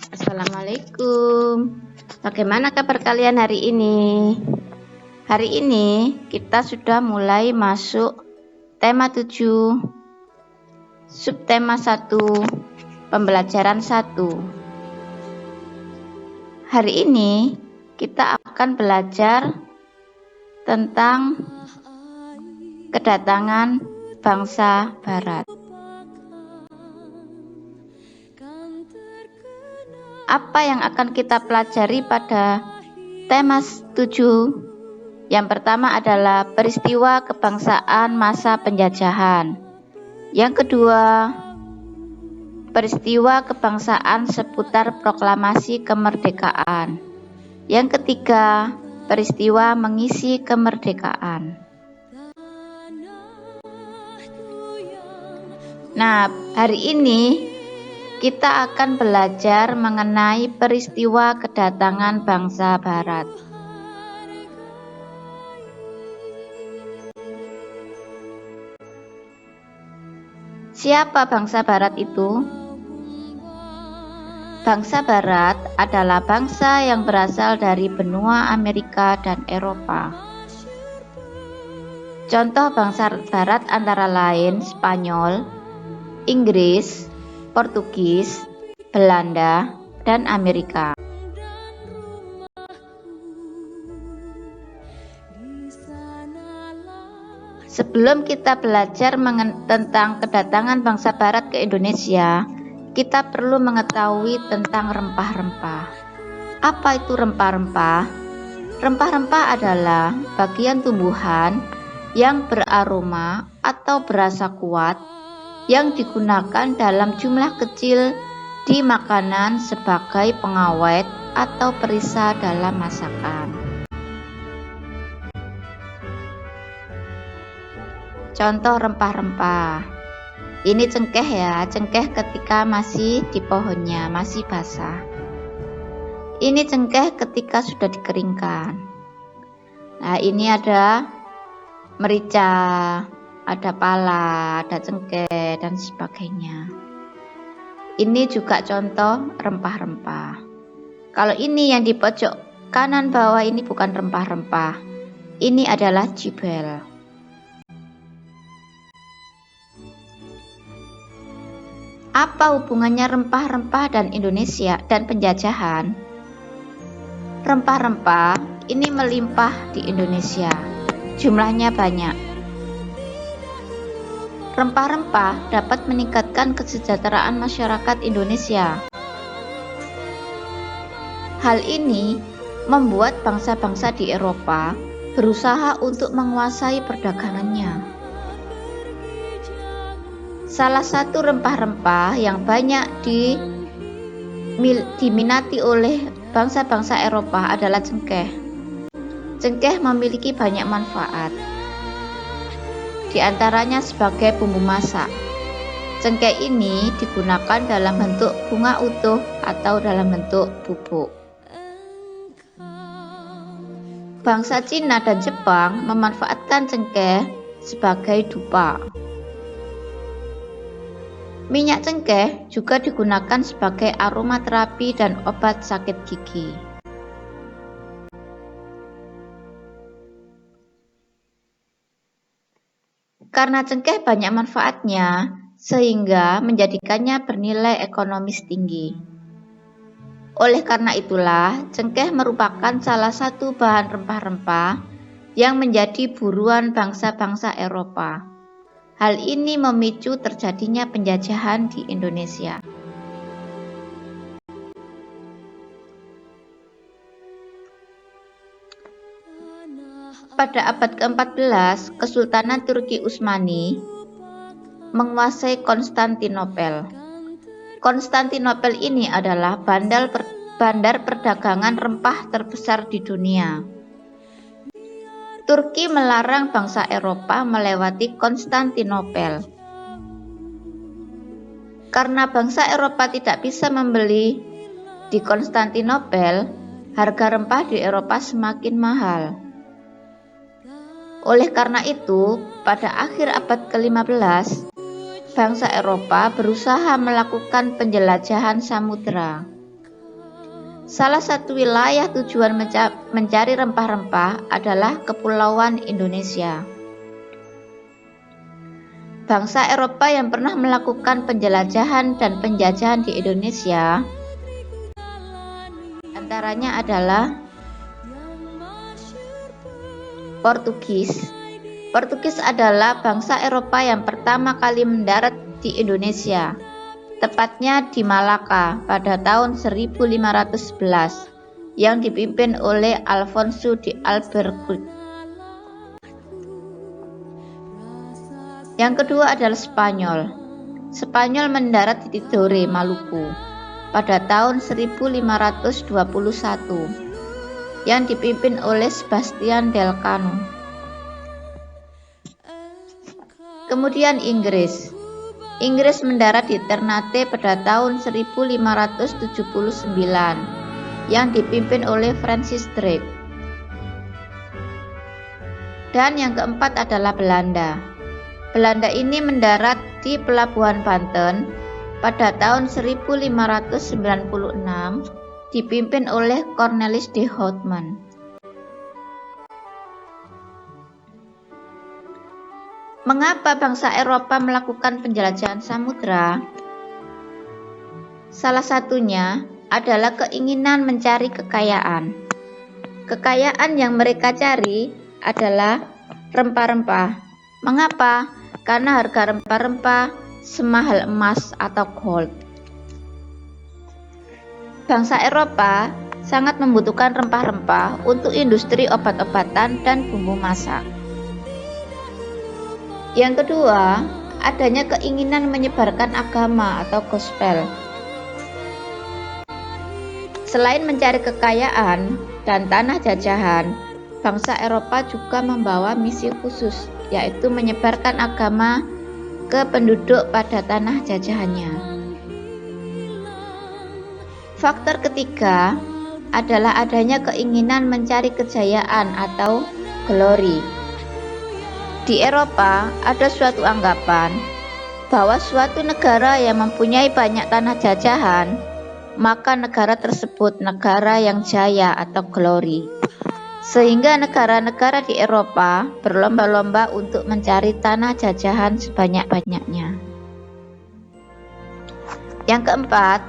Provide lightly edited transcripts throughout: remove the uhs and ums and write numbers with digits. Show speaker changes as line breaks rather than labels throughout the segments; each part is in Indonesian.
Assalamualaikum. Bagaimana kabar kalian hari ini? Hari ini kita sudah mulai masuk tema 7, subtema 1, pembelajaran 1. Hari ini kita akan belajar tentang kedatangan bangsa Barat. Apa yang akan kita pelajari pada tema 7? Yang pertama adalah peristiwa kebangsaan masa penjajahan. Yang kedua, peristiwa kebangsaan seputar proklamasi kemerdekaan. Yang ketiga, peristiwa mengisi kemerdekaan. Nah, hari ini kita akan belajar mengenai peristiwa kedatangan bangsa Barat. Siapa bangsa Barat itu? Bangsa Barat adalah bangsa yang berasal dari benua Amerika dan Eropa. Contoh bangsa Barat antara lain Spanyol, Inggris, Portugis, Belanda, dan Amerika. Sebelum kita belajar tentang kedatangan bangsa Barat ke Indonesia, kita perlu mengetahui tentang rempah-rempah. Apa itu rempah-rempah? Rempah-rempah adalah bagian tumbuhan yang beraroma atau berasa kuat yang digunakan dalam jumlah kecil di makanan sebagai pengawet atau perisa dalam masakan. Contoh rempah-rempah. Ini cengkeh ya, cengkeh ketika masih di pohonnya, masih basah. Ini cengkeh ketika sudah dikeringkan. Nah, ini ada merica, ada pala, ada cengkeh, dan sebagainya. Ini juga contoh rempah-rempah. Kalau ini yang di pojok kanan bawah ini bukan rempah-rempah. Ini adalah jibel. Apa hubungannya rempah-rempah dan Indonesia dan penjajahan? Rempah-rempah ini melimpah di Indonesia. Jumlahnya banyak. Rempah-rempah dapat meningkatkan kesejahteraan masyarakat Indonesia. Hal ini membuat bangsa-bangsa di Eropa berusaha untuk menguasai perdagangannya. Salah satu rempah-rempah yang banyak diminati oleh bangsa-bangsa Eropa adalah cengkeh. Cengkeh memiliki banyak manfaat. Di antaranya sebagai bumbu masak. Cengkeh ini digunakan dalam bentuk bunga utuh atau dalam bentuk bubuk. Bangsa Cina dan Jepang memanfaatkan cengkeh sebagai dupa. Minyak cengkeh juga digunakan sebagai aromaterapi dan obat sakit gigi. Karena cengkeh banyak manfaatnya, sehingga menjadikannya bernilai ekonomis tinggi. Oleh karena itulah, cengkeh merupakan salah satu bahan rempah-rempah yang menjadi buruan bangsa-bangsa Eropa. Hal ini memicu terjadinya penjajahan di Indonesia. Pada abad ke-14, Kesultanan Turki Utsmani menguasai Konstantinopel. Konstantinopel ini adalah bandar perdagangan rempah terbesar di dunia. Turki melarang bangsa Eropa melewati Konstantinopel. Karena bangsa Eropa tidak bisa membeli di Konstantinopel, harga rempah di Eropa semakin mahal. Oleh karena itu, pada akhir abad ke-15, bangsa Eropa berusaha melakukan penjelajahan samudera. Salah satu wilayah tujuan mencari rempah-rempah adalah Kepulauan Indonesia. Bangsa Eropa yang pernah melakukan penjelajahan dan penjajahan di Indonesia antaranya adalah Portugis. Portugis adalah bangsa Eropa yang pertama kali mendarat di Indonesia, tepatnya di Malaka pada tahun 1511 yang dipimpin oleh Alfonso de Albuquerque. Yang kedua adalah Spanyol. Spanyol mendarat di Tidore, Maluku pada tahun 1521 yang dipimpin oleh Sebastian Elcano. Kemudian Inggris. Inggris mendarat di Ternate pada tahun 1579 yang dipimpin oleh Francis Drake. Dan yang keempat adalah Belanda. Belanda ini mendarat di Pelabuhan Banten pada tahun 1596 dipimpin oleh Cornelis de Houtman. Mengapa bangsa Eropa melakukan penjelajahan samudra? Salah satunya adalah keinginan mencari kekayaan. Kekayaan yang mereka cari adalah rempah-rempah. Mengapa? Karena harga rempah-rempah semahal emas atau gold. Bangsa Eropa sangat membutuhkan rempah-rempah untuk industri obat-obatan dan bumbu masak. Yang kedua, adanya keinginan menyebarkan agama atau gospel. Selain mencari kekayaan dan tanah jajahan, bangsa Eropa juga membawa misi khusus, yaitu menyebarkan agama ke penduduk pada tanah jajahannya. Faktor ketiga adalah adanya keinginan mencari kejayaan atau glory. Di Eropa ada suatu anggapan bahwa suatu negara yang mempunyai banyak tanah jajahan, maka negara tersebut negara yang jaya atau glory. Sehingga negara-negara di Eropa berlomba-lomba untuk mencari tanah jajahan sebanyak-banyaknya. Yang keempat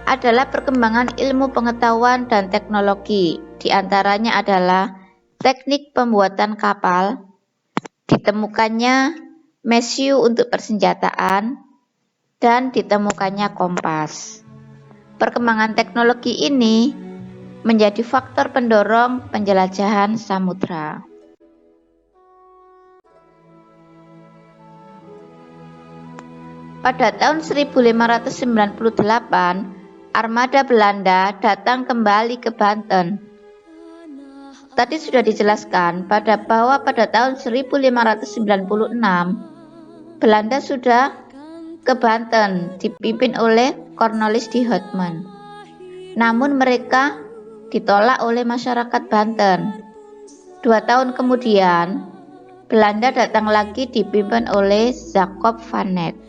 adalah perkembangan ilmu pengetahuan dan teknologi. Di antaranya adalah teknik pembuatan kapal, ditemukannya mesiu untuk persenjataan, dan ditemukannya kompas. Perkembangan teknologi ini menjadi faktor pendorong penjelajahan samudra. Pada tahun 1598, armada Belanda datang kembali ke Banten. Tadi sudah dijelaskan bahwa pada tahun 1596, Belanda sudah ke Banten dipimpin oleh Cornelis de Houtman. Namun mereka ditolak oleh masyarakat Banten. 2 tahun kemudian, Belanda datang lagi dipimpin oleh Jacob van Net.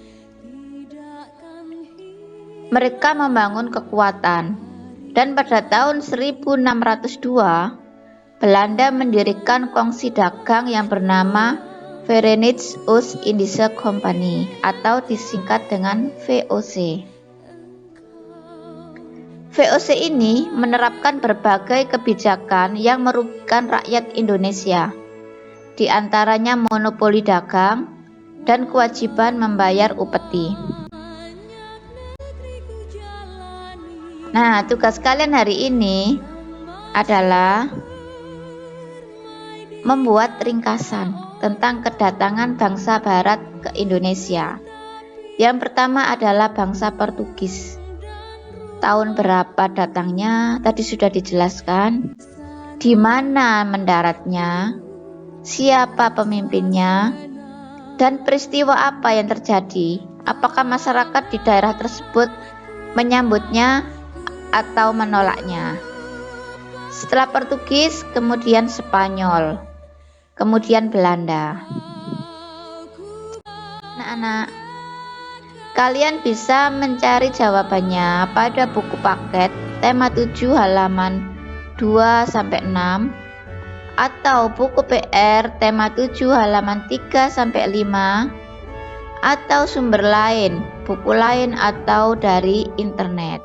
Mereka membangun kekuatan, dan pada tahun 1602, Belanda mendirikan kongsi dagang yang bernama Verenigde Oost-Indische Compagnie atau disingkat dengan VOC. VOC ini menerapkan berbagai kebijakan yang merugikan rakyat Indonesia, di antaranya monopoli dagang dan kewajiban membayar upeti. Nah, tugas kalian hari ini adalah membuat ringkasan tentang kedatangan bangsa Barat ke Indonesia. Yang pertama adalah bangsa Portugis. Tahun berapa datangnya tadi sudah dijelaskan, di mana mendaratnya, siapa pemimpinnya, dan peristiwa apa yang terjadi. Apakah masyarakat di daerah tersebut menyambutnya atau menolaknya. Setelah Portugis, kemudian Spanyol, kemudian Belanda. Anak-anak, Kalian bisa mencari jawabannya pada buku paket tema 7 halaman 2-6 atau buku PR tema 7 halaman 3-5 atau sumber lain, buku lain atau dari internet.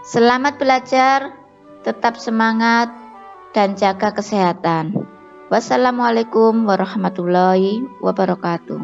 Selamat belajar, tetap semangat dan jaga kesehatan. Wassalamualaikum warahmatullahi wabarakatuh.